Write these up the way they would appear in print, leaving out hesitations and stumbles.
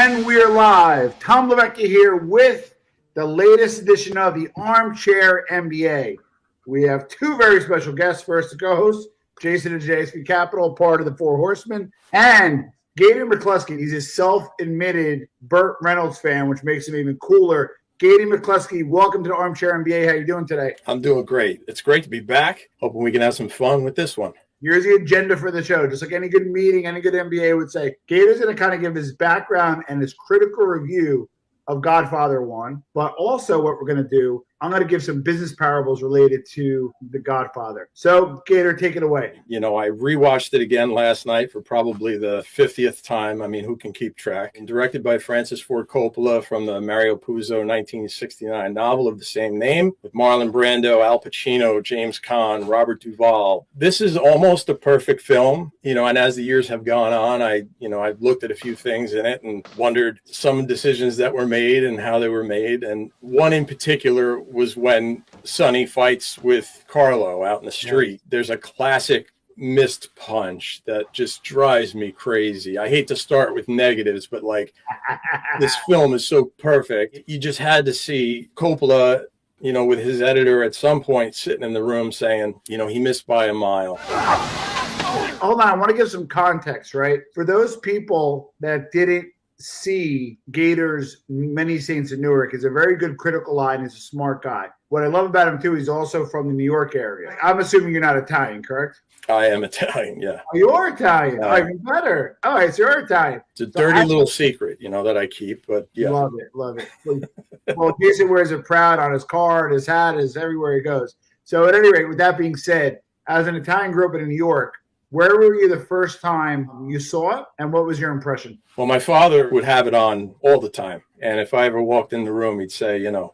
And we're live. Tom Levecchia here with the latest edition of the Armchair MBA. We have two very special guests. First, the co-host, Jason of JSP Capital, part of the Four Horsemen, and Gator McCluskey. He's a self-admitted Burt Reynolds fan, which makes him even cooler. Gator McCluskey, welcome to the Armchair MBA. How you doing today? I'm doing great. It's great to be back. Hoping we can have some fun with this one. Here's the agenda for the show. Just like any good meeting, any good MBA would say, Gator's going to kind of give his background and his critical review of Godfather 1, but also what we're going to do, I'm going to give some business parables related to The Godfather. So, Gator, take it away. You know, I rewatched it again last night for probably the 50th time. I mean, who can keep track? And directed by Francis Ford Coppola from the Mario Puzo 1969 novel of the same name, with Marlon Brando, Al Pacino, James Caan, Robert Duvall. This is almost a perfect film, you know, and as the years have gone on, I've looked at a few things in it and wondered some decisions that were made and how they were made. And one in particular was when Sonny fights with Carlo out in the street. There's a classic missed punch that just drives me crazy. I hate to start with negatives, but like this film is so perfect. You just had to see Coppola, you know, with his editor at some point sitting in the room saying, you know, he missed by a mile. Hold on, I want to give some context, right? For those people that didn't see Gator's Many Saints of Newark, is a very good critical eye and he's a smart guy. What I love about him too, he's also from the New York area. I'm assuming you're not Italian, correct? I am Italian, yeah. Oh, you are Italian. Oh, even better. All right, so you're Italian. It's a dirty little secret, you know, that I keep, but yeah. Love it. Well, Jason wears it proud on his card, his hat, is everywhere he goes. So at any rate, with that being said, as an Italian grew up in New York, where were you the first time you saw it, and what was your impression? Well, my father would have it on all the time, and if I ever walked in the room, he'd say, you know,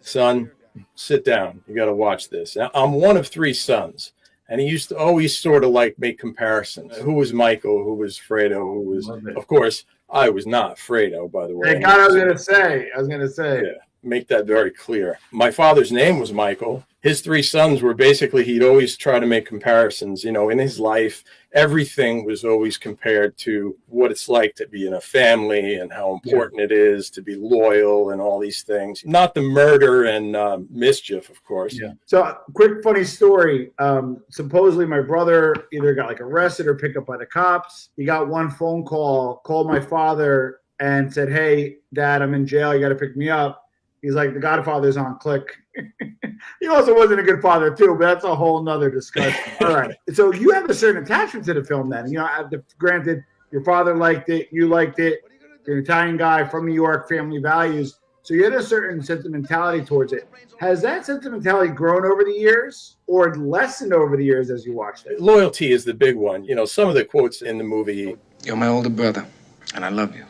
son, sit down. You got to watch this. Now, I'm one of three sons, and he used to always sort of like make comparisons. Who was Michael? Who was Fredo? Who was, of course, I was not Fredo, by the way. Thank God I was going to say. Yeah, make that very clear. My father's name was Michael. His three sons were basically, he'd always try to make comparisons, you know, in his life. Everything was always compared to what it's like to be in a family and how important it is to be loyal and all these things. Not the murder and mischief, of course. Yeah. So, quick funny story. Supposedly my brother either got like arrested or picked up by the cops. He got one phone call, called my father and said, hey, Dad, I'm in jail. You got to pick me up. He's like, The Godfather's on, click. He also wasn't a good father, too, but that's a whole nother discussion. All right. So you have a certain attachment to the film then. You know, granted, your father liked it. You liked it. You're an Italian guy from New York, family values. So you had a certain sentimentality towards it. Has that sentimentality grown over the years or lessened over the years as you watched it? Loyalty is the big one. You know, some of the quotes in the movie. You're my older brother, and I love you.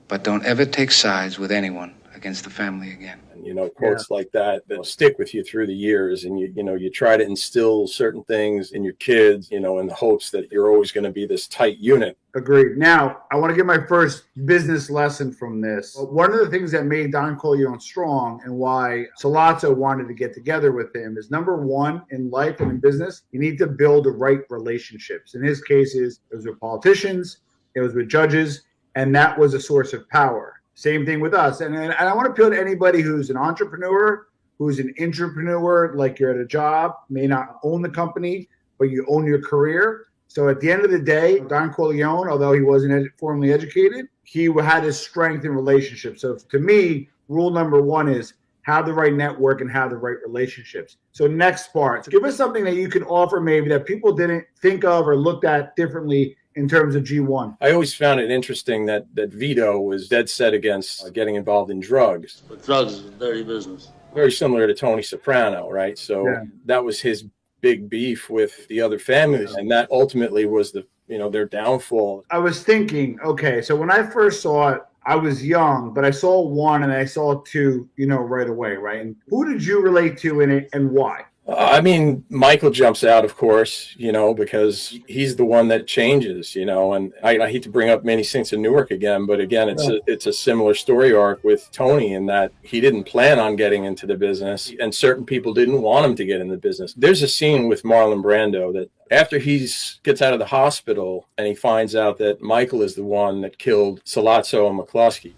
But don't ever take sides with anyone against the family again. You know, quotes like that stick with you through the years, and you try to instill certain things in your kids, you know, in the hopes that you're always going to be this tight unit. Agreed. Now, I want to get my first business lesson from this. One of the things that made Don Corleone strong and why Sollozzo wanted to get together with him is, number one, in life and in business, you need to build the right relationships. In his cases, it was with politicians, it was with judges, and that was a source of power. Same thing with us. And I want to appeal to anybody who's an entrepreneur, who's an intrapreneur, like you're at a job, may not own the company, but you own your career. So at the end of the day, Don Corleone, although he wasn't formally educated, he had his strength in relationships. So to me, rule number one is have the right network and have the right relationships. So next part, so give us something that you can offer maybe that people didn't think of or looked at differently in terms of G1. I always found it interesting that Vito was dead set against getting involved in drugs. But drugs is a dirty business. Very similar to Tony Soprano, right? So that was his big beef with the other families, and that ultimately was their downfall. I was thinking, okay, so when I first saw it, I was young, but I saw one and I saw two, right away, right? And who did you relate to in it and why? I mean, Michael jumps out, of course, because he's the one that changes, and I hate to bring up Many Saints of Newark again, but again, it's a similar story arc with Tony in that he didn't plan on getting into the business and certain people didn't want him to get in the business. There's a scene with Marlon Brando that After he gets out of the hospital and he finds out that Michael is the one that killed Sollozzo and McCluskey.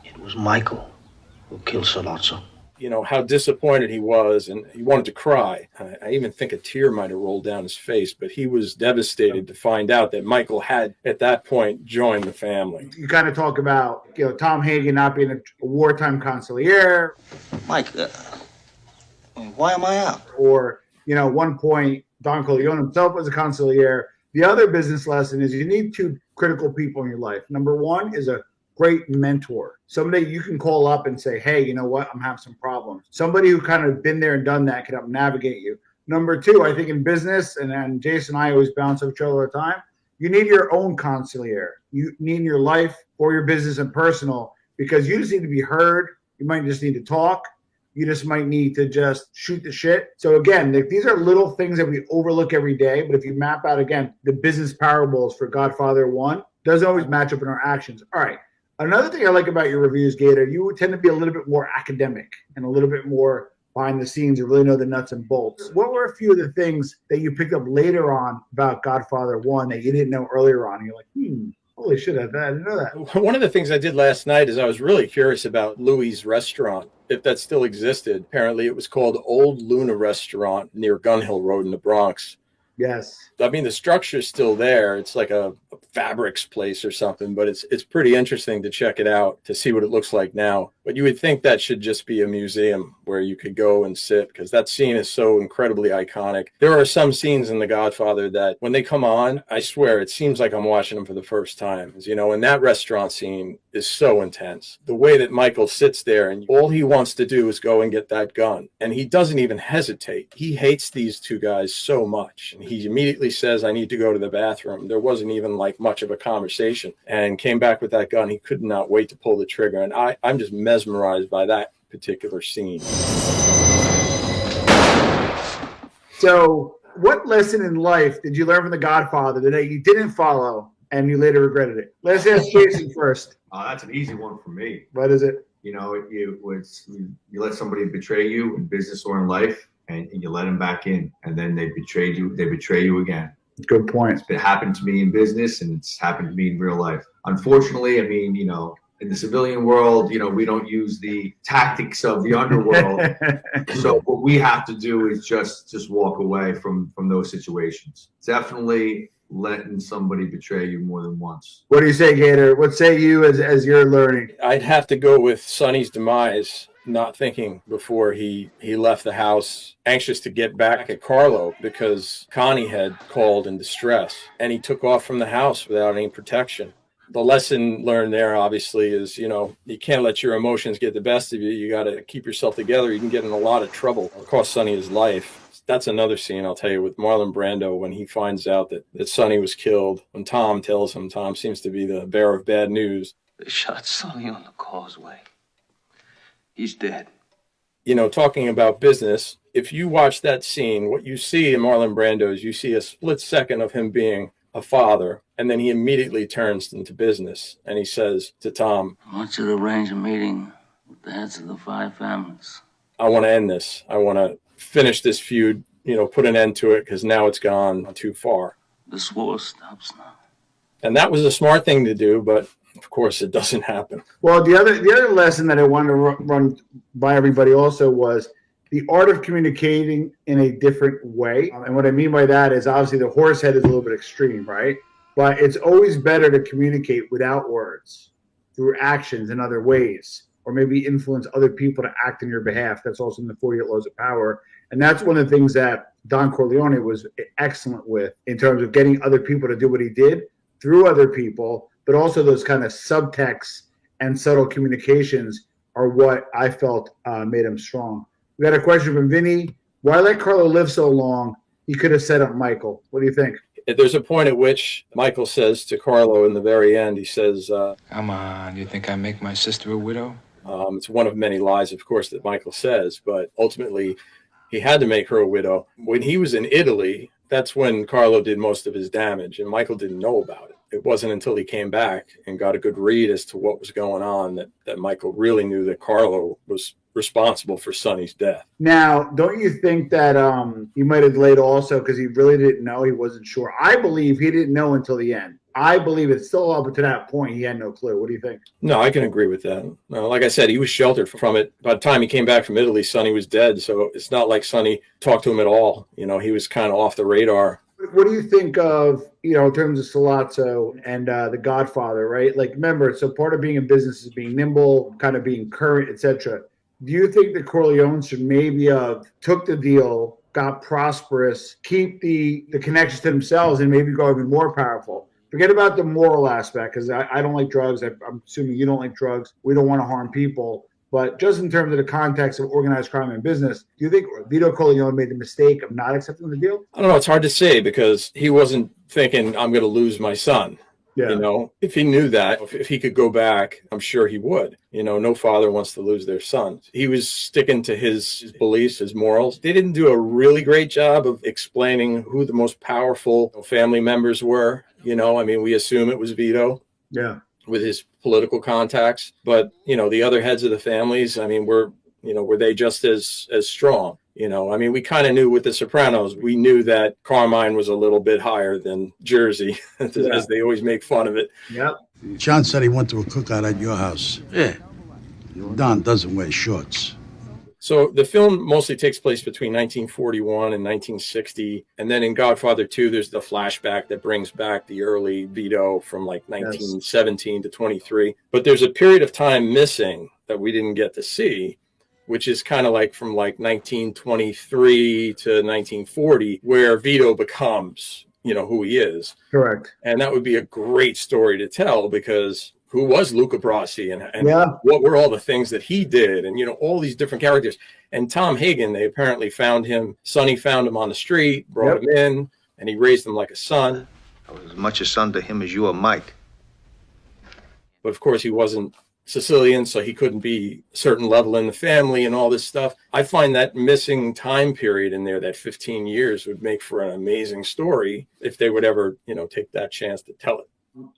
It was Michael who killed Sollozzo. You know, how disappointed he was, and he wanted to cry. I even think a tear might have rolled down his face, but he was devastated to find out that Michael had, at that point, joined the family. You kind of talk about, Tom Hagen not being a wartime consigliere. Mike, why am I out? Or, one point, Don Corleone himself was a consigliere. The other business lesson is you need two critical people in your life. Number one is a great mentor, somebody you can call up and say, hey, you know what, I'm having some problems. Somebody who kind of been there and done that can help navigate you. Number two, I think in business, and Jason and I always bounce off each other all the time, you need your own consigliere. You need in your life or your business and personal, because you just need to be heard. You might just need to talk. You just might need to just shoot the shit. So again, these are little things that we overlook every day. But if you map out, again, the business parables for Godfather 1, doesn't always match up in our actions. All right. Another thing I like about your reviews, Gator, you tend to be a little bit more academic and a little bit more behind the scenes. You really know the nuts and bolts. What were a few of the things that you picked up later on about Godfather 1 that you didn't know earlier on? And you're like, holy shit, I didn't know that. One of the things I did last night is I was really curious about Louis' restaurant, if that still existed. Apparently it was called Old Luna Restaurant near Gun Hill Road in the Bronx. Yes. I mean, the structure's still there. It's like a fabrics place or something, but it's pretty interesting to check it out, to see what it looks like now. But you would think that should just be a museum where you could go and sit, because that scene is so incredibly iconic. There are some scenes in The Godfather that when they come on, I swear it seems like I'm watching them for the first time. And that restaurant scene is so intense. The way that Michael sits there and all he wants to do is go and get that gun. And he doesn't even hesitate. He hates these two guys so much. And he immediately says, I need to go to the bathroom. There wasn't even like much of a conversation, and came back with that gun. He could not wait to pull the trigger. And I'm just mesmerized by that particular scene. So what lesson in life did you learn from The Godfather that you didn't follow and you later regretted it? Let's ask Jason first. That's an easy one for me. What is it? You let somebody betray you in business or in life, and you let them back in, and then they betray you again. Good point. It happened to me in business, and it's happened to me in real life. Unfortunately, in the civilian world, we don't use the tactics of the underworld. So what we have to do is just walk away from those situations. Definitely letting somebody betray you more than once. What do you say, Gator? What say you as you're learning? I'd have to go with Sonny's demise. Not thinking before he left the house, anxious to get back at Carlo because Connie had called in distress, and he took off from the house without any protection. The lesson learned there, obviously, is, you can't let your emotions get the best of you. You got to keep yourself together. You can get in a lot of trouble. It'll cost Sonny his life. That's another scene, I'll tell you, with Marlon Brando when he finds out that Sonny was killed. When Tom tells him, Tom seems to be the bearer of bad news. They shot Sonny on the causeway. He's dead. Talking about business, if you watch that scene, what you see in Marlon Brando is you see a split second of him being a father, and then he immediately turns into business. And he says to Tom, I want you to arrange a meeting with the heads of the 5 families. I want to end this. I want to finish this feud, put an end to it, because now it's gone too far. This war stops now. And that was a smart thing to do, but of course it doesn't happen. Well, the other lesson that I wanted to run by everybody also was the art of communicating in a different way. And what I mean by that is obviously the horse head is a little bit extreme, right? But it's always better to communicate without words, through actions in other ways, or maybe influence other people to act on your behalf. That's also in the 48 Laws of Power. And that's one of the things that Don Corleone was excellent with in terms of getting other people to do what he did through other people, but also those kind of subtexts and subtle communications are what I felt made him strong. We got a question from Vinny. Why let Carlo live so long? He could have set up Michael. What do you think? There's a point at which Michael says to Carlo in the very end, he says, Come on, you think I make my sister a widow? It's one of many lies, of course, that Michael says, but ultimately he had to make her a widow. When he was in Italy, that's when Carlo did most of his damage, and Michael didn't know about it. It wasn't until he came back and got a good read as to what was going on that Michael really knew that Carlo was responsible for Sonny's death. Now, don't you think that he might have delayed also because he really didn't know? He wasn't sure. I believe he didn't know until the end. I believe it's still up to that point. He had no clue. What do you think? No, I can agree with that. No, like I said, he was sheltered from it. By the time he came back from Italy, Sonny was dead. So it's not like Sonny talked to him at all. You know, he was kind of off the radar. What do you think of, you know, in terms of Sollozzo and the Godfather, right? Like, remember, so part of being in business is being nimble, kind of being current, etc. Do you think the Corleone should maybe have took the deal, got prosperous, keep the connections to themselves, and maybe go even more powerful? Forget about the moral aspect, because I don't like drugs. I'm assuming you don't like drugs. We don't want to harm people. But just in terms of the context of organized crime and business, do you think Vito Corleone made the mistake of not accepting the deal? I don't know. It's hard to say because he wasn't thinking, I'm going to lose my son. Yeah. You know, if he knew that, if he could go back, I'm sure he would. You know, no father wants to lose their son. He was sticking to his beliefs, his morals. They didn't do a really great job of explaining who the most powerful family members were. You know, I mean, we assume it was Vito. Yeah. With his political contacts, but you know, the other heads of the families, I mean, were they just as strong? You know, I mean, we kind of knew with the Sopranos, we knew that Carmine was a little bit higher than Jersey, as they always make fun of it. Yep. John said he went to a cookout at your house. Yeah. Don doesn't wear shorts. So the film mostly takes place between 1941 and 1960. And then in Godfather 2, there's the flashback that brings back the early Vito from like 1917 to 23. But there's a period of time missing that we didn't get to see, which is kind of like from like 1923 to 1940, where Vito becomes, you know, who he is. Correct. And that would be a great story to tell because who was Luca Brasi and yeah. What were all the things that he did and, you know, all these different characters. And Tom Hagen, they apparently found him. Sonny found him on the street, brought him in, and he raised him like a son. I was as much a son to him as you are Mike. But of course, he wasn't Sicilian, so he couldn't be a certain level in the family and all this stuff. I find that missing time period in there, that 15 years, would make for an amazing story if they would ever, you know, take that chance to tell it.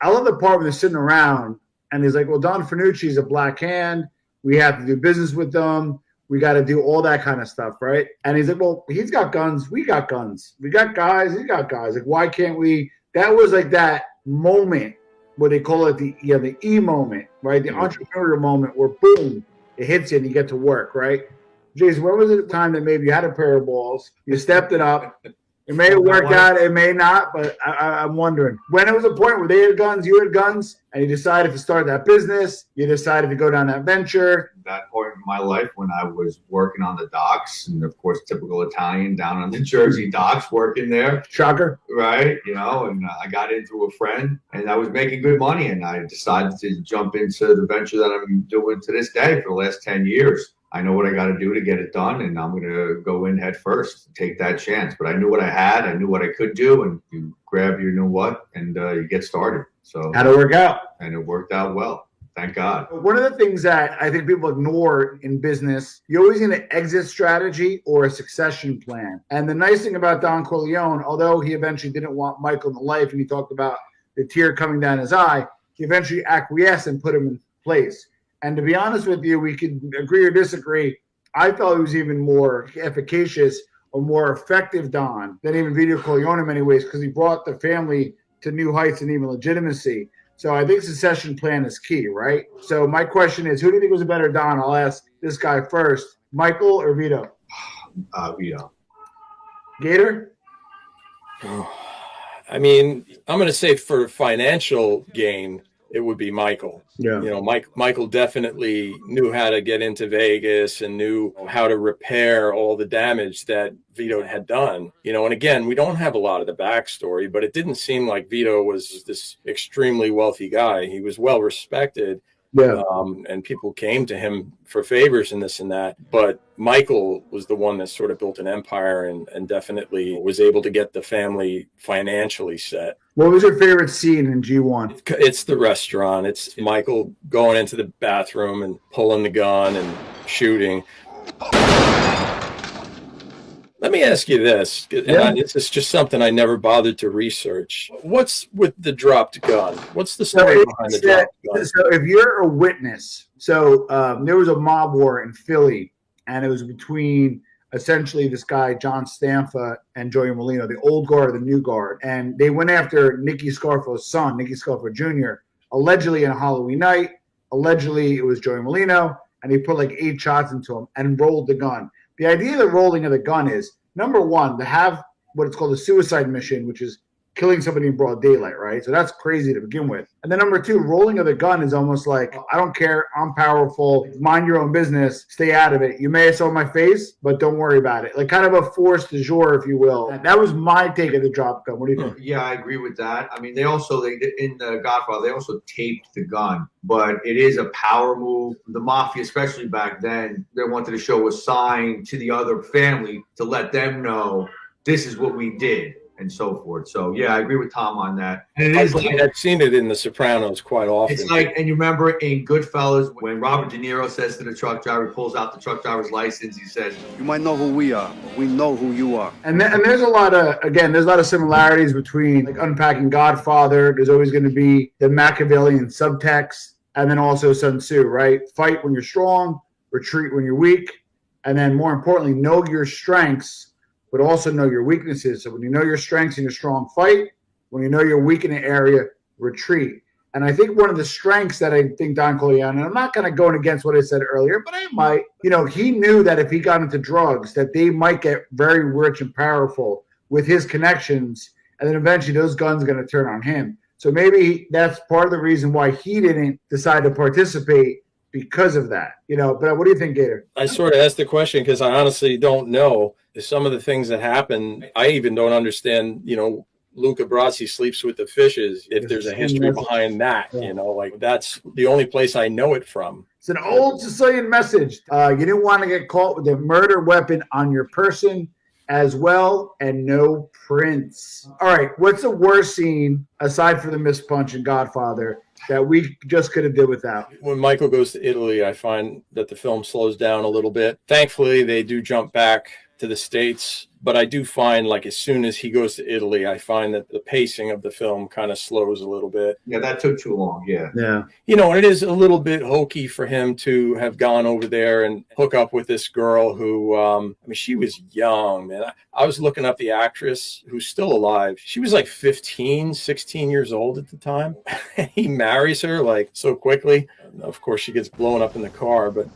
I love the part where they're sitting around and he's like, well, Don Fanucci's a black hand. We have to do business with them. We got to do all that kind of stuff, right? And he's like, well, he's got guns. We got guns. We got guys. He got guys. Like, why can't we? That was like that moment where they call it the E moment, right? The entrepreneurial moment where, boom, it hits you and you get to work, right? Jason, when was it the time that maybe you had a pair of balls, you stepped it up, it may have worked out, it may not, but I'm wondering. When it was a point where they had guns, you had guns, and you decided to start that business, you decided to go down that venture. That point in my life when I was working on the docks, and of course, typical Italian down on the Jersey docks, working there. Shocker. Right, you know, and I got into a friend, and I was making good money, and I decided to jump into the venture that I'm doing to this day for the last 10 years. I know what I got to do to get it done, and I'm going to go in head first, take that chance. But I knew what I had, I knew what I could do, and you grab your new what, and you get started. So how'd it work out? And it worked out well. Thank God. One of the things that I think people ignore in business, you always need an exit strategy or a succession plan. And the nice thing about Don Corleone, although he eventually didn't want Michael in the life, and he talked about the tear coming down his eye, he eventually acquiesced and put him in place. And to be honest with you, we could agree or disagree. I felt he was even more efficacious or more effective Don than even Vito Corleone in many ways because he brought the family to new heights and even legitimacy. So I think succession plan is key, right? So my question is, who do you think was a better Don? I'll ask this guy first. Michael or Vito? Vito. Gator? I mean, I'm going to say for financial gain, it would be Michael. Yeah. You know, Michael definitely knew how to get into Vegas and knew how to repair all the damage that Vito had done. You know, and again, we don't have a lot of the backstory, but it didn't seem like Vito was this extremely wealthy guy. He was well respected. Yeah. And people came to him for favors and this and that. But Michael was the one that sort of built an empire and definitely was able to get the family financially set. What was your favorite scene in G1? It's the restaurant. It's Michael going into the bathroom and pulling the gun and shooting. Let me ask you this, and this is just something I never bothered to research. What's with the dropped gun? What's the story behind the dropped gun? So if you're a witness, so there was a mob war in Philly, and it was between essentially this guy, John Stanfa, and Joey Molino, the old guard, the new guard. And they went after Nicky Scarfo's son, Nicky Scarfo Jr., allegedly on a Halloween night. Allegedly, it was Joey Molino, and he put like 8 shots into him and rolled the gun. The idea of the rolling of the gun is, number one, to have what it's called a suicide mission, which is killing somebody in broad daylight, right? So that's crazy to begin with. And then number two, rolling of the gun is almost like, I don't care, I'm powerful, mind your own business, stay out of it. You may have saw my face, but don't worry about it. Like kind of a force du jour, if you will. And that was my take of the drop gun. What do you think? Yeah, I agree with that. I mean, they in the Godfather, they also taped the gun, but it is a power move. The mafia, especially back then, they wanted to show a sign to the other family to let them know this is what we did, and so forth. So yeah, I agree with Tom on that. And it is like, I've seen it in The Sopranos quite often. it's like, and you remember in Goodfellas when Robert De Niro says to the truck driver, pulls out the truck driver's license, he says, You might know who we are, but we know who you are. And there's a lot of similarities between like unpacking Godfather. There's always going to be the Machiavellian subtext, and then also Sun Tzu, right? Fight when you're strong, retreat when you're weak, and then more importantly, know your strengths, but also know your weaknesses. So when you know your strengths and you're strong, fight. When you know you're weak in an area, retreat. And I think one of the strengths that I think Don Corleone, and I'm not going to go against what I said earlier, but I might, he knew that if he got into drugs, that they might get very rich and powerful with his connections. And then eventually those guns are going to turn on him. So maybe that's part of the reason why he didn't decide to participate because of that, But what do you think, Gator? I sort of asked the question because I honestly don't know. Some of the things that happen, I even don't understand, Luca Brasi sleeps with the fishes. If there's a history behind that, like that's the only place I know it from. It's an old Sicilian message. You didn't want to get caught with a murder weapon on your person as well, and no prints. All right, what's the worst scene, aside from the missed punch in Godfather, that we just could have did without? When Michael goes to Italy, I find that the film slows down a little bit. Thankfully, they do jump back to the States, but I do find like as soon as he goes to Italy, I find that the pacing of the film kind of slows a little bit. yeah, that took too long. Yeah. And it is a little bit hokey for him to have gone over there and hook up with this girl who, she was young, man. I was looking up the actress who's still alive. She was like 15, 16 years old at the time. He marries her like so quickly. Of course, she gets blown up in the car, but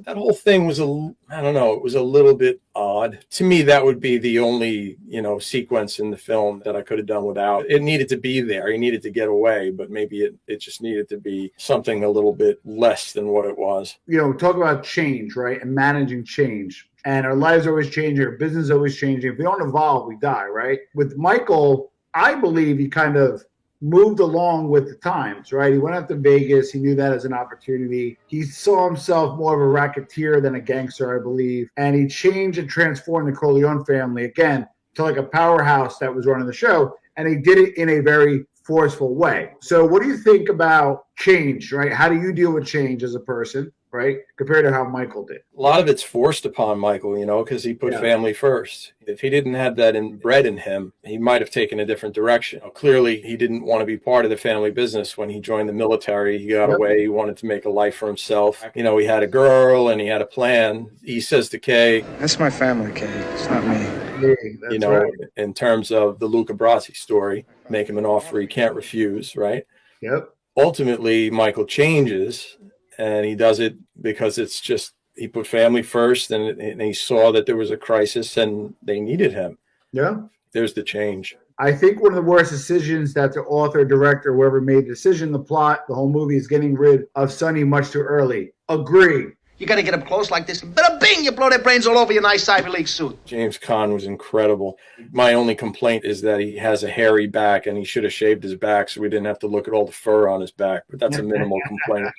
that whole thing was it was a little bit odd. To me, that would be the only, sequence in the film that I could have done without. It needed to be there. He needed to get away, but maybe it just needed to be something a little bit less than what it was. Talk about change, right? And managing change. And our lives are always changing. Our business is always changing. If we don't evolve, we die, right? With Michael, I believe he kind of moved along with the times, right? He went out to Vegas. He knew that as an opportunity. He saw himself more of a racketeer than a gangster, I believe. And he changed and transformed the Corleone family, again, to like a powerhouse that was running the show. And he did it in a very forceful way. So what do you think about change, right? How do you deal with change as a person, right, compared to how Michael did? A lot of it's forced upon Michael, because he put family first. If he didn't have that inbred in him, he might have taken a different direction. Clearly, he didn't want to be part of the family business when he joined the military. He got away. He wanted to make a life for himself. He had a girl and he had a plan. He says to Kay, That's my family, Kay. It's not me. Hey, right. In terms of the Luca Brasi story, make him an offer he can't refuse, right? Yep. Ultimately, Michael changes, and he does it because it's just he put family first, and he saw that there was a crisis and they needed him. Yeah. There's the change. I think one of the worst decisions that the author, director, whoever made the decision, the plot, the whole movie is getting rid of Sonny much too early. Agree. You gotta get up close like this, and bada bing, you blow their brains all over your nice Ivy League suit. James Caan was incredible. My only complaint is that he has a hairy back, and he should have shaved his back so we didn't have to look at all the fur on his back. But that's a minimal complaint.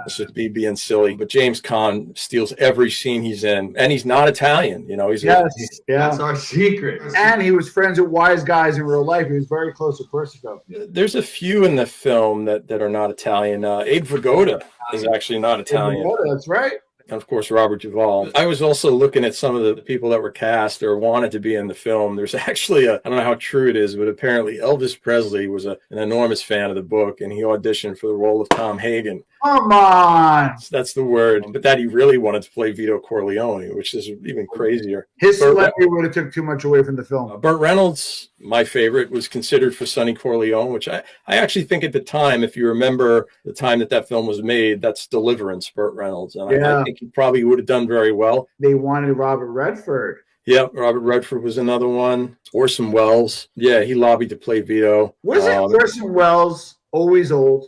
It's just me being silly. But James Caan steals every scene he's in, and he's not Italian. That's our secret. And he was friends with wise guys in real life. He was very close to Persico. There's a few in the film that are not Italian. Abe Vigoda is actually not Italian. That's right. and of course Robert Duvall. I was also looking at some of the people that were cast or wanted to be in the film. There's actually I don't know how true it is, but apparently Elvis Presley was an enormous fan of the book, and he auditioned for the role of Tom Hagen. Come on. That's the word. But that he really wanted to play Vito Corleone, which is even crazier. His celebrity would have took too much away from the film. Burt Reynolds, my favorite, was considered for Sonny Corleone, which I actually think at the time, if you remember the time that film was made, that's Deliverance, Burt Reynolds. And I think he probably would have done very well. They wanted Robert Redford. Yep, Robert Redford was another one. Orson Welles. Yeah, he lobbied to play Vito. Wasn't Orson Welles always old?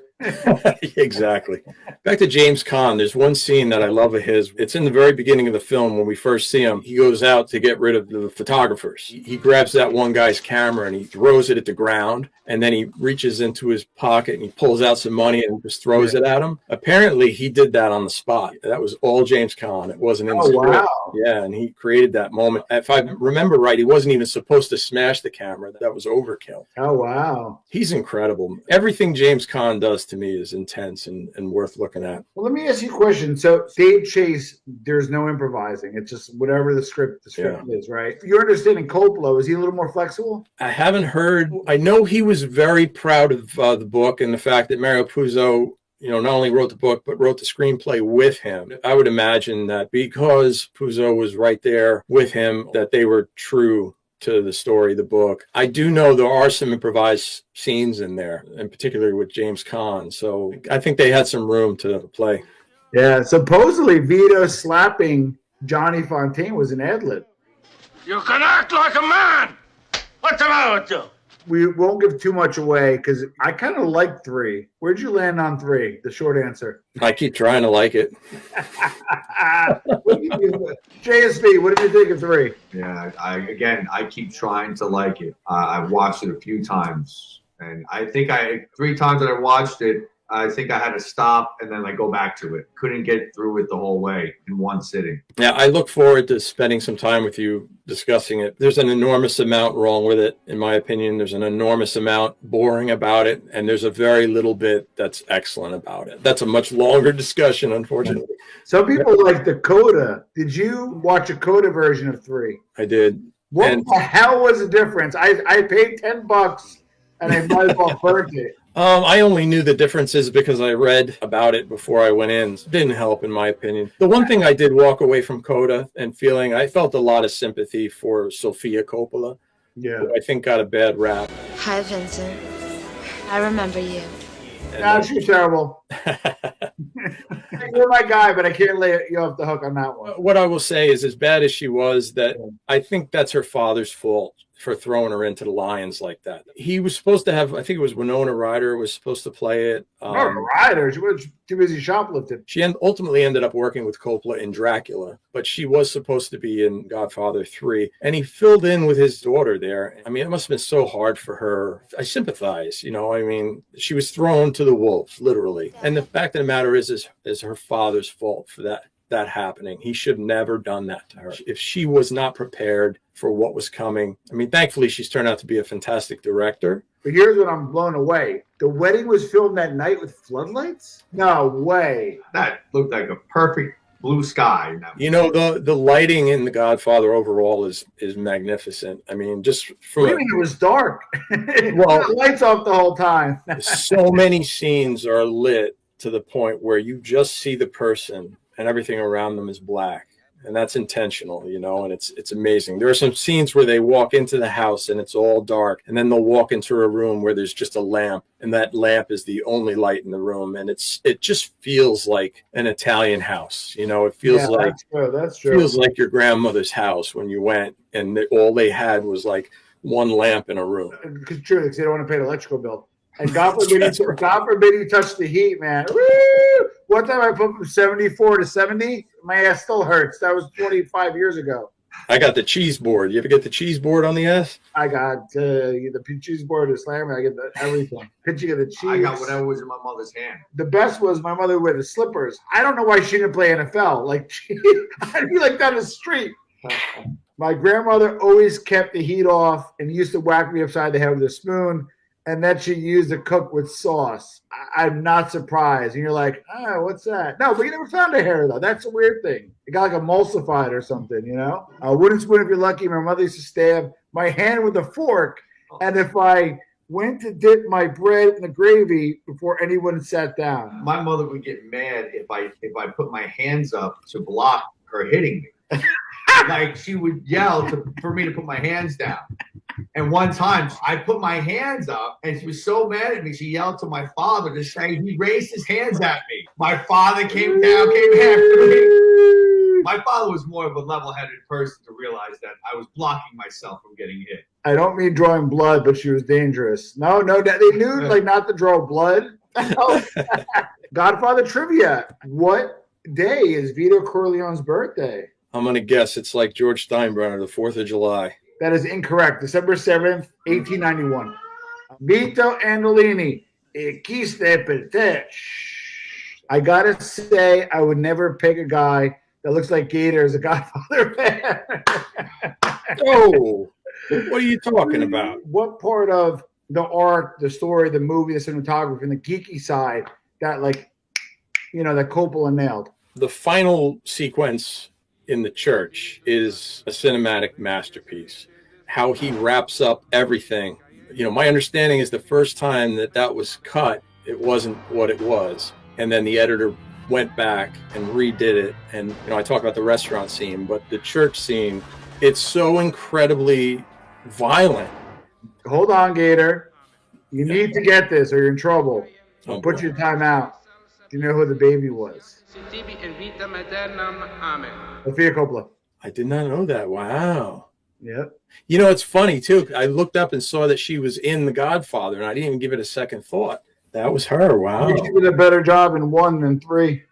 Exactly. Back to James Caan. There's one scene that I love of his. It's in the very beginning of the film when we first see him. He goes out to get rid of the photographers. He grabs that one guy's camera and he throws it at the ground, and then he reaches into his pocket and he pulls out some money and just throws it at him. Apparently he did that on the spot. That was all James Caan. It wasn't in the script. Wow. Yeah, and he created that moment. If I remember right, he wasn't even supposed to smash the camera. That was overkill. Oh, wow. He's incredible. Everything James Caan does to me is intense and worth looking at. Well, let me ask you a question. So stage chase, there's no improvising. It's just whatever the script is, right? Your understanding Coppola, is he a little more flexible? I haven't heard. I know he was very proud of the book and the fact that Mario Puzo, not only wrote the book, but wrote the screenplay with him. I would imagine that because Puzo was right there with him, that they were true to the story, the book. I do know there are some improvised scenes in there, and particularly with James Caan. So I think they had some room to play. Yeah, supposedly Vito slapping Johnny Fontaine was an ad-lib. You can act like a man! What's the matter with you? We won't give too much away because I kind of like 3. Where'd you land on 3? The short answer. I keep trying to like it. JSB, what did you think of 3? Yeah, I keep trying to like it. I've watched it a few times, and I think 3 times that I watched it, I think I had to stop and then go back to it. Couldn't get through it the whole way in one sitting. Yeah, I look forward to spending some time with you discussing it. There's an enormous amount wrong with it, in my opinion. There's an enormous amount boring about it, and there's a very little bit that's excellent about it. That's a much longer discussion, unfortunately. Some people like the Coda. Did you watch a Coda version of 3? I did. What the hell was the difference? I paid $10 and I might as well burnt it. I only knew the differences because I read about it before I went in. It didn't help, in my opinion. The one thing I did walk away from Coda and I felt a lot of sympathy for Sofia Coppola, who I think got a bad rap. Hi, Vincent. I remember you. No, she was terrible. You're my guy, but I can't lay you off the hook on that one. What I will say is, as bad as she was, that I think that's her father's fault for throwing her into the lions like that. He was supposed to have, I think it was Winona Ryder was supposed to play it. Winona Ryder? She was too busy shoplifting. She ultimately ended up working with Coppola in Dracula, but she was supposed to be in Godfather 3. And he filled in with his daughter there. I mean, it must have been so hard for her. I sympathize, she was thrown to the wolves, literally. And the fact of the matter is her father's fault for that happening. He should have never done that to her. If she was not prepared for what was coming. I mean, thankfully, she's turned out to be a fantastic director. But here's what I'm blown away. The wedding was filmed that night with floodlights? No way. That looked like a perfect blue sky. The lighting in The Godfather overall is magnificent. I mean, just from it was dark. Well, lights off the whole time. So many scenes are lit to the point where you just see the person and everything around them is black. And that's intentional, and it's amazing. There are some scenes where they walk into the house and it's all dark, and then they'll walk into a room where there's just a lamp, and that lamp is the only light in the room, and it just feels like an Italian house. It feels like that's true. Feels like your grandmother's house when you went, and all they had was like one lamp in a room. It's true, because they don't want to pay the electrical bill. And God forbid you touch the heat, man. Woo! One time I put from 74 to 70, my ass still hurts. That was 25 years ago. I got the cheese board. You ever get the cheese board on the ass? I got the cheese board, the slammer. I get everything. Pitching of the cheese. I got whatever was in my mother's hand. The best was my mother with the slippers. I don't know why she didn't play NFL. I'd be like down the street. My grandmother always kept the heat off and used to whack me upside the head with a spoon. and that she used to cook with sauce. I'm not surprised. And you're like, what's that? No, but you never found a hair, though. That's a weird thing. It got like emulsified or something, you know? Wooden spoon if you're lucky. My mother used to stab my hand with a fork, and if I went to dip my bread in the gravy before anyone sat down. My mother would get mad if I put my hands up to block her hitting me. Like she would yell for me to put my hands down. And one time I put my hands up and she was so mad at me, she yelled to my father to say he raised his hands at me. My father came after me. My father was more of a level-headed person to realize that I was blocking myself from getting hit. I don't mean drawing blood, but she was dangerous. No, they knew like not to draw blood. Godfather Trivia. What day is Vito Corleone's birthday? I'm going to guess it's like George Steinbrenner, the 4th of July. That is incorrect. December 7th, 1891. Vito Andolini. Chiste per te. I got to say, I would never pick a guy that looks like Gator as a Godfather fan. Oh, what are you talking about? What part of the art, the story, the movie, the cinematography, and the geeky side that, like, that Coppola nailed? The final sequence in the church is a cinematic masterpiece. How he wraps up everything. My understanding is the first time that was cut, it wasn't what it was. And then the editor went back and redid it. And, I talk about the restaurant scene, but the church scene, it's so incredibly violent. Hold on, Gator. You need to get this or you're in trouble. Put your time out. Do you know who the baby was? Sofia Coppola. I did not know that. Wow. Yep. It's funny, too. I looked up and saw that she was in The Godfather, and I didn't even give it a second thought. That was her. Wow. She did a better job in 1 than 3.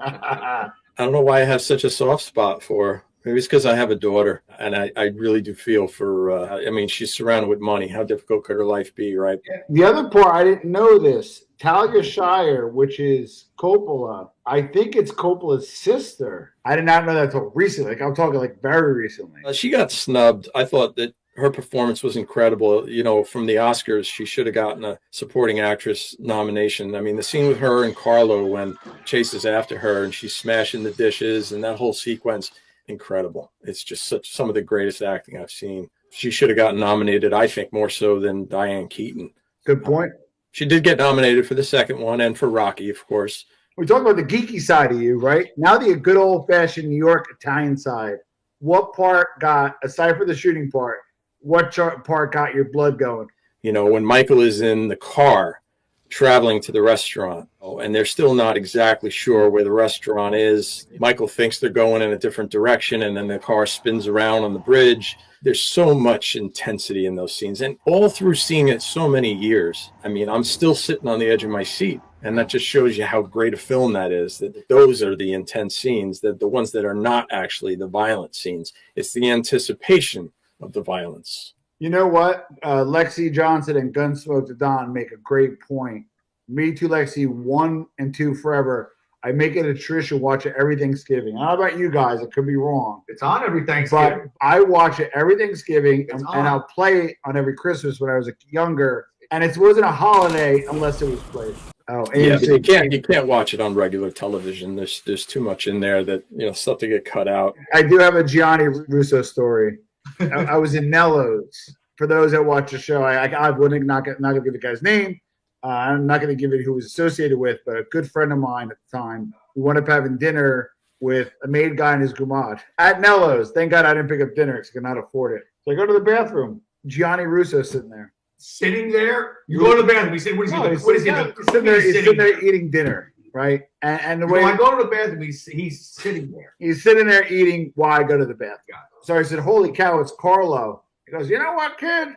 I don't know why I have such a soft spot for her. Maybe it's because I have a daughter, and I really do feel for, she's surrounded with money. How difficult could her life be, right? The other part, I didn't know this. Talia Shire, which is Coppola, I think it's Coppola's sister. I did not know that until recently. I'm talking very recently. She got snubbed. I thought that her performance was incredible. From the Oscars, she should have gotten a supporting actress nomination. The scene with her and Carlo when chases after her and she's smashing the dishes and that whole sequence, incredible. It's just some of the greatest acting I've seen. She should have gotten nominated, I think, more so than Diane Keaton. Good point. She did get nominated for the second one and for Rocky, of course. We talk about the geeky side of you, right? Now the good old-fashioned New York Italian side. What part got, aside from the shooting part, what part got your blood going? When Michael is in the car traveling to the restaurant, and they're still not exactly sure where the restaurant is. Michael thinks they're going in a different direction, and then the car spins around on the bridge. There's so much intensity in those scenes, and all through seeing it so many years, I'm still sitting on the edge of my seat, and that just shows you how great a film that is, that those are the intense scenes, that the ones that are not actually the violent scenes. It's the anticipation of the violence. You know what? Lexi Johnson and Gunsmoke to Dawn make a great point. Me Too, Lexi, 1 and 2 forever. I make it a tradition to watch it every Thanksgiving. I don't know about you guys. It could be wrong. It's on every Thanksgiving. But I watch it every Thanksgiving, and I'll play it on every Christmas when I was younger. And it wasn't a holiday unless it was played. Oh, yeah, you can't watch it on regular television. There's too much in there that stuff to get cut out. I do have a Gianni Russo story. I was in Nello's. For those that watch the show, I wouldn't not gonna give the guy's name. I'm not going to give it who was associated with, but a good friend of mine at the time. We wound up having dinner with a maid guy and his gumad at Nello's. Thank God I didn't pick up dinner because I could not afford it. So I go to the bathroom. Gianni Russo sitting there. Sitting there? You go to the bathroom. He said, "What is he doing?" He's sitting there eating dinner, right? And the way I go to the bathroom, he's sitting there. He's sitting there eating while I go to the bathroom. So I said, "Holy cow, it's Carlo." He goes, "You know what, kid?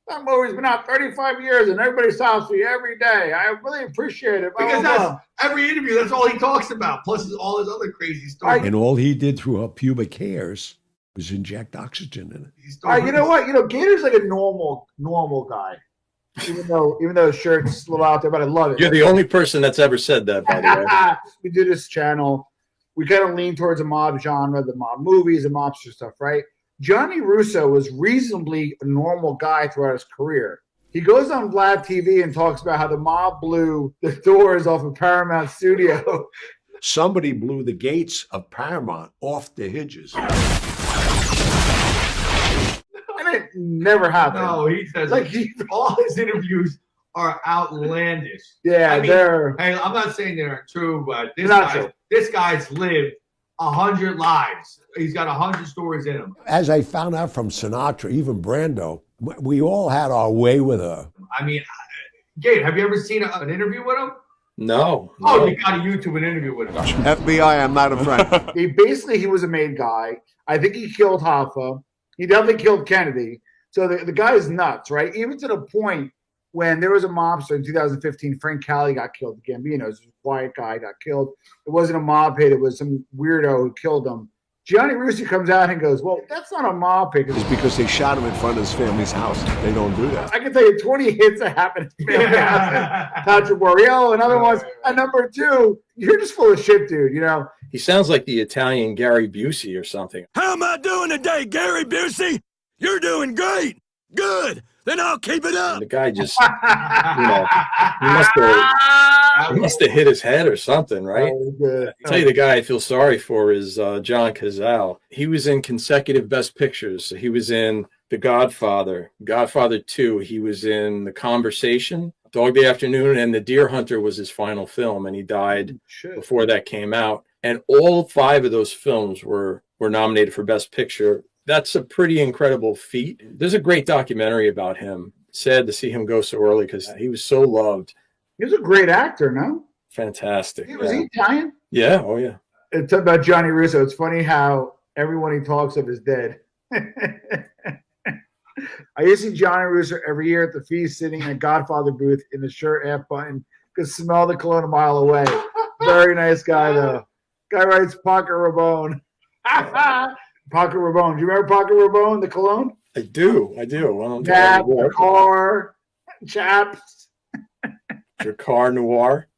That movie's been out 35 years and everybody stops me every day. I really appreciate it." Because that's every interview, that's all he talks about, plus all his other crazy stories. And all he did through her pubic hairs was inject oxygen in it. You know what? Gator's like a normal guy. Even though his shirt's a little out there, but I love it. You're the only person that's ever said that, by the way. We do this channel. We kind of lean towards the mob genre, the mob movies, and mobster stuff, right? Gianni Russo was reasonably a normal guy throughout his career. He goes on Vlad TV and talks about how the mob blew the doors off of Paramount Studio. Somebody blew the gates of Paramount off the hinges. And it never happened. No, he says Like, all his interviews are outlandish. Yeah, I mean, they're. Hey, I'm not saying they're true, but Not this guy's lived 100 lives. He's got 100 stories in him. As I found out from Sinatra, even Brando, we all had our way with her. I mean, Gator, have you ever seen an interview with him? No. Oh, you got to YouTube an interview with him. FBI, I'm not a friend. He was a made guy. I think he killed Hoffa. He definitely killed Kennedy. So the guy is nuts, right? Even to the point when there was a mobster in 2015, Frank Cali got killed. The Gambino's a quiet guy, got killed. It wasn't a mob hit. It was some weirdo who killed him. Gianni Russo comes out and goes, well, that's not a mob hit. It's because they shot him in front of his family's house. They don't do that. I can tell you 20 hits that happened at his family house. Patrick Borriello and other ones. And number two, you're just full of shit, dude, you know? He sounds like the Italian Gary Busey or something. How am I doing today, Gary Busey? You're doing great. Good. Then I'll keep it up. And the guy just, he must have hit his head or something, right? Good. I'll tell you the guy I feel sorry for is John Cazale. He was in consecutive Best Pictures. So he was in The Godfather, Godfather 2. He was in The Conversation, Dog Day Afternoon, and The Deer Hunter was his final film, and he died before that came out. And all 5 of those films were nominated for Best Picture. That's a pretty incredible feat. There's a great documentary about him. Sad to see him go so early because he was so loved. He was a great actor, no? Fantastic. Was he Italian? Yeah, oh yeah. It's about Gianni Russo. It's funny how everyone he talks of is dead. I used to see Gianni Russo every year at the feast sitting in a Godfather booth in the shirt half button. Could smell the cologne a mile away. Very nice guy, though. Guy writes Pocket Rabone. Pocket Rabone. Do you remember Pocket Rabone, the cologne? I do. Well, Nap, Car, Chaps. Dracar Noir.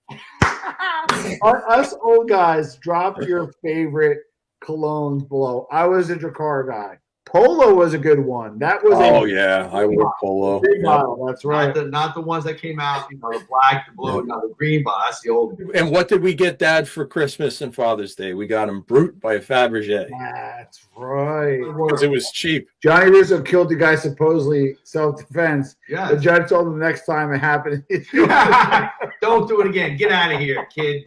Us old guys, drop your favorite colognes below. I was a Dracar guy. Polo was a good one. That was yeah, I wore Polo. Big bottle, that's right. Not the ones that came out, the black, the blue, the green bottle. That's the old. And what did we get Dad for Christmas and Father's Day? We got him Brute by Fabergé. That's right. Because it was cheap. Johnny Russo killed the guy supposedly self-defense. Yeah. The judge told him the next time it happened. Don't do it again. Get out of here, kid.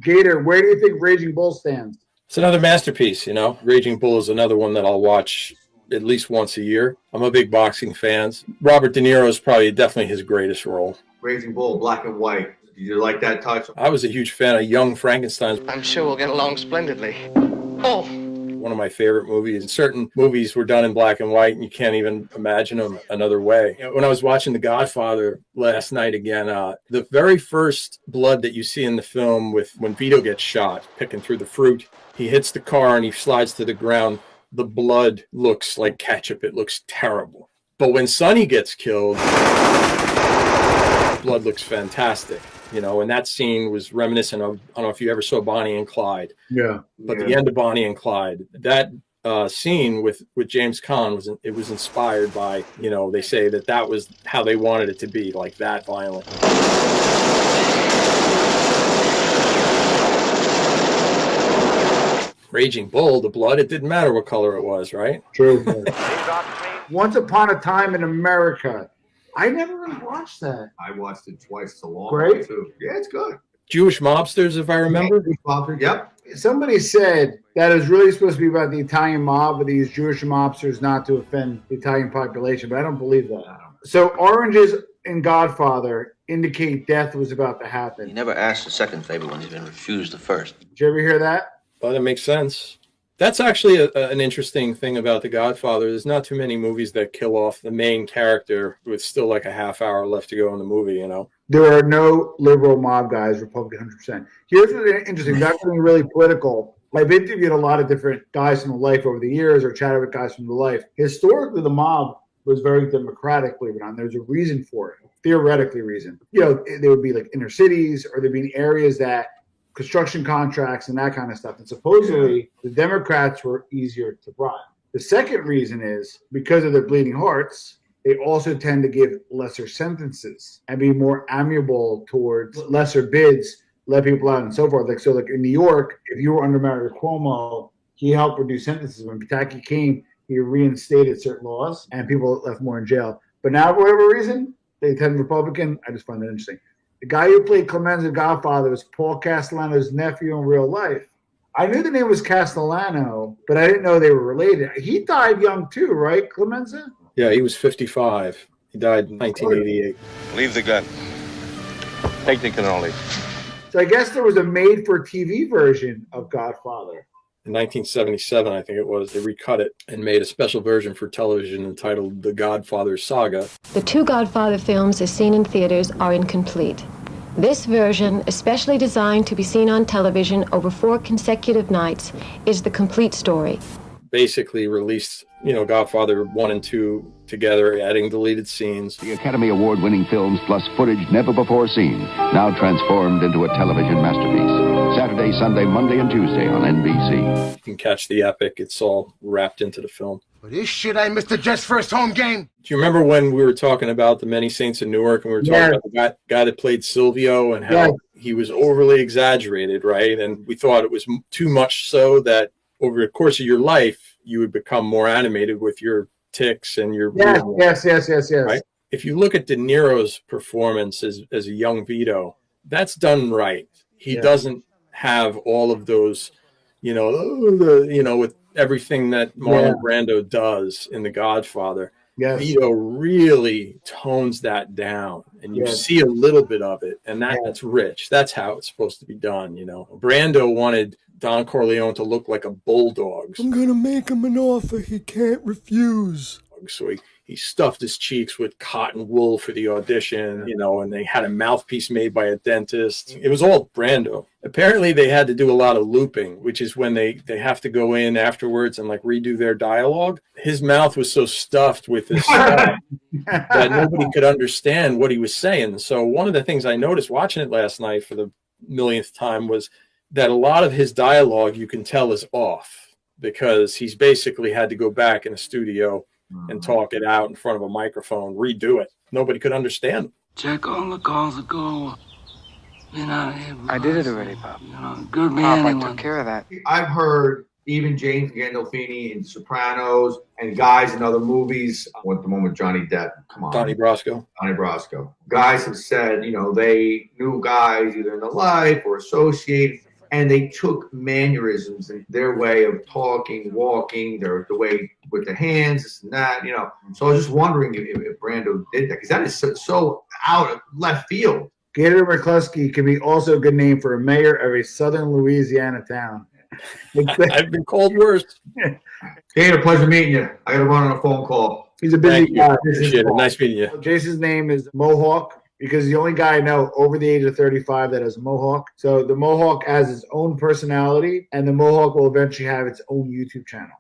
Gator, where do you think Raging Bull stands? It's another masterpiece, Raging Bull is another one that I'll watch at least once a year. I'm a big boxing fan. Robert De Niro is probably definitely his greatest role. Raging Bull, black and white. Did you like that touch? I was a huge fan of Young Frankenstein. I'm sure we'll get along splendidly. Oh! One of my favorite movies. Certain movies were done in black and white, and you can't even imagine them another way. When I was watching The Godfather last night again, the very first blood that you see in the film when Vito gets shot, picking through the fruit, he hits the car and he slides to the ground. The blood looks like ketchup. It looks terrible. But when Sonny gets killed, blood looks fantastic. And that scene was reminiscent of, I don't know if you ever saw Bonnie and Clyde. Yeah. But the end of Bonnie and Clyde, that scene with James Caan was inspired by, they say that was how they wanted it to be, like that violent. Raging Bull, the blood, it didn't matter what color it was, right? True. Once Upon a Time in America. I never really watched that. I watched it twice. It's a long Great. one, too. Yeah, it's good. Jewish mobsters, if I remember. Yep. Somebody said that it was really supposed to be about the Italian mob, but these Jewish mobsters not to offend the Italian population, but I don't believe that. So oranges in Godfather indicate death was about to happen. He never asks the second favor when he's been refused the first. Did you ever hear that? Oh, that makes sense. That's actually an interesting thing about The Godfather. There's not too many movies that kill off the main character with still like a half hour left to go in the movie, There are no liberal mob guys, Republican 100%. Here's what's interesting. That's something really political. I've interviewed a lot of different guys from the life over the years or chatted with guys from the life. Historically, the mob was very democratic, believe it or not. There's a reason for it, theoretically reason. There would be like inner cities or there'd be areas that construction contracts and that kind of stuff. And supposedly the Democrats were easier to bribe. The second reason is because of their bleeding hearts, they also tend to give lesser sentences and be more amiable towards lesser bids, let people out and so forth. Like, so like in New York, if you were under Mayor Cuomo, he helped reduce sentences. When Pataki came, he reinstated certain laws and people left more in jail. But now, for whatever reason, they tend Republican. I just find that interesting. The guy who played Clemenza Godfather was Paul Castellano's nephew in real life. I knew the name was Castellano, but I didn't know they were related. He died young too, right, Clemenza? Yeah, he was 55. He died in 1988. Leave the gun. Take the cannoli. So I guess there was a made-for-TV version of Godfather. In 1977, I think it was, they recut it and made a special version for television entitled The Godfather Saga. The 2 Godfather films as seen in theaters are incomplete. This version, especially designed to be seen on television over 4 consecutive nights, is the complete story. Basically released, Godfather 1 and 2 together, adding deleted scenes. The Academy Award-winning films plus footage never before seen, now transformed into a television masterpiece. Saturday, Sunday, Monday, and Tuesday on NBC. You can catch the epic. It's all wrapped into the film. For this shit, I missed the Jets' first home game. Do you remember when we were talking about The Many Saints of Newark and we were talking about the guy that played Silvio and how he was overly exaggerated, right? And we thought it was too much so that over the course of your life, you would become more animated with your tics and your... Yes. Right? If you look at De Niro's performance as a young Vito, that's done right. He doesn't have all of those, with everything that Marlon Brando does in The Godfather. Yes. Vito really tones that down, and you see a little bit of it, and that's rich. That's how it's supposed to be done, Brando wanted Don Corleone to look like a bulldog. I'm gonna make him an offer he can't refuse. So he stuffed his cheeks with cotton wool for the audition, and they had a mouthpiece made by a dentist. It was all Brando. Apparently they had to do a lot of looping, which is when they have to go in afterwards and like redo their dialogue. His mouth was so stuffed with this stuff that nobody could understand what he was saying. So one of the things I noticed watching it last night for the millionth time was that a lot of his dialogue you can tell is off because he's basically had to go back in the studio and talk it out in front of a microphone, redo it. Nobody could understand him. Check on the calls that go. I did it already, Pop. Good man. Pop, I took care of that. I've heard even James Gandolfini in Sopranos and guys in other movies. What the one with Johnny Depp? Come on. Donnie Brasco. Guys have said, they knew guys either in the life or associated, and they took mannerisms and their way of talking, walking, the way with the hands, this and that, So I was just wondering if Brando did that, because that is so out of left field. Gator McCluskey can be also a good name for a mayor of a southern Louisiana town. I've been called worse. Gator, pleasure meeting you. I got to run on a phone call. He's a busy guy. Appreciate it. Nice meeting you. Jason's name is Mohawk because he's the only guy I know over the age of 35 that has a Mohawk. So the Mohawk has its own personality, and the Mohawk will eventually have its own YouTube channel.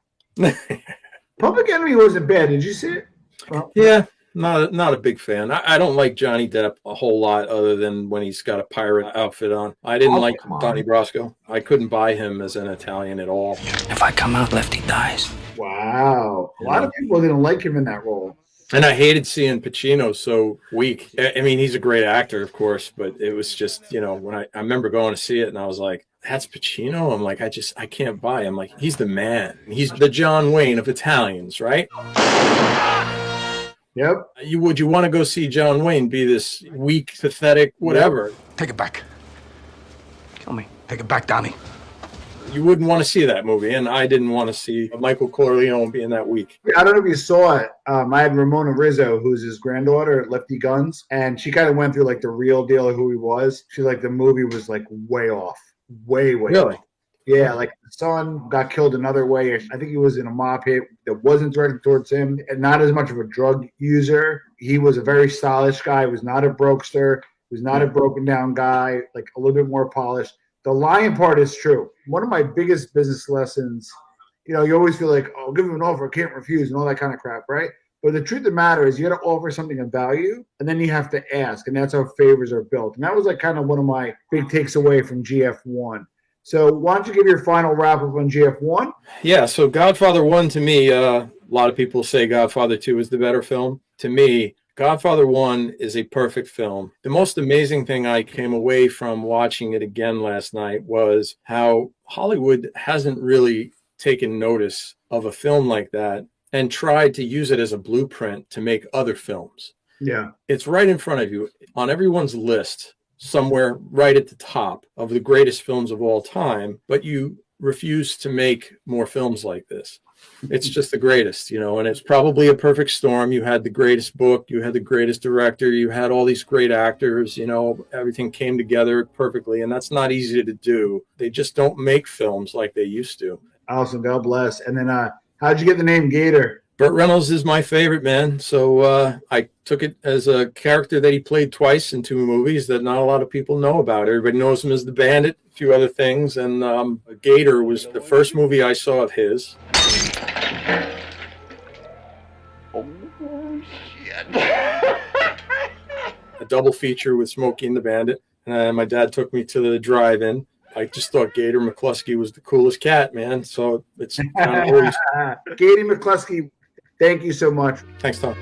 Public Enemy wasn't bad. Did you see it? Well, yeah. Not a big fan. I don't like Johnny Depp a whole lot other than when he's got a pirate outfit on. I didn't like Donnie Brasco. I couldn't buy him as an Italian at all. If I come out left, he dies. Wow. A lot of people didn't like him in that role. And I hated seeing Pacino so weak. I mean, he's a great actor, of course, but it was just, when I remember going to see it and I was like, that's Pacino? I'm like, I can't buy him. Like, he's the man. He's the John Wayne of Italians, right? Yep. Would you want to go see John Wayne be this weak, pathetic, whatever? Take it back. Kill me. Take it back, Donnie. You wouldn't want to see that movie, and I didn't want to see Michael Corleone being that weak. I don't know if you saw it. I had Ramona Rizzo, who's his granddaughter at Lefty Guns, and she kind of went through like the real deal of who he was. She's like, the movie was like way off. Way really? Off. Yeah, like the son got killed another way. I think he was in a mob hit that wasn't directed towards him, and not as much of a drug user. He was a very stylish guy. He was not a brokester. He was not a broken down guy, like a little bit more polished. The lying part is true. One of my biggest business lessons, you always feel like, oh, give him an offer, can't refuse, and all that kind of crap, right? But the truth of the matter is you got to offer something of value, and then you have to ask, and that's how favors are built. And that was like kind of one of my big takes away from GF1. So why don't you give your final wrap up on GF1? Yeah, so Godfather 1 to me, a lot of people say Godfather 2 is the better film. To me, Godfather 1 is a perfect film. The most amazing thing I came away from watching it again last night was how Hollywood hasn't really taken notice of a film like that and tried to use it as a blueprint to make other films. Yeah. It's right in front of you on everyone's list, somewhere right at the top of the greatest films of all time, but you refuse to make more films like this. It's just the greatest, you know, and it's probably a perfect storm. You had the greatest book, you had the greatest director, you had all these great actors, you know, everything came together perfectly, and that's not easy to do. They just don't make films like they used to. Awesome. God bless. And then how'd you get the name Gator? Burt Reynolds is my favorite, man. So I took it as a character that he played twice in 2 movies that not a lot of people know about. Everybody knows him as the Bandit, a few other things. And Gator was the first movie I saw of his. Oh, shit. A double feature with Smokey and the Bandit. And my dad took me to the drive-in. I just thought Gator McCluskey was the coolest cat, man. So it's kind of always... Gator McCluskey, thank you so much. Thanks, Tom.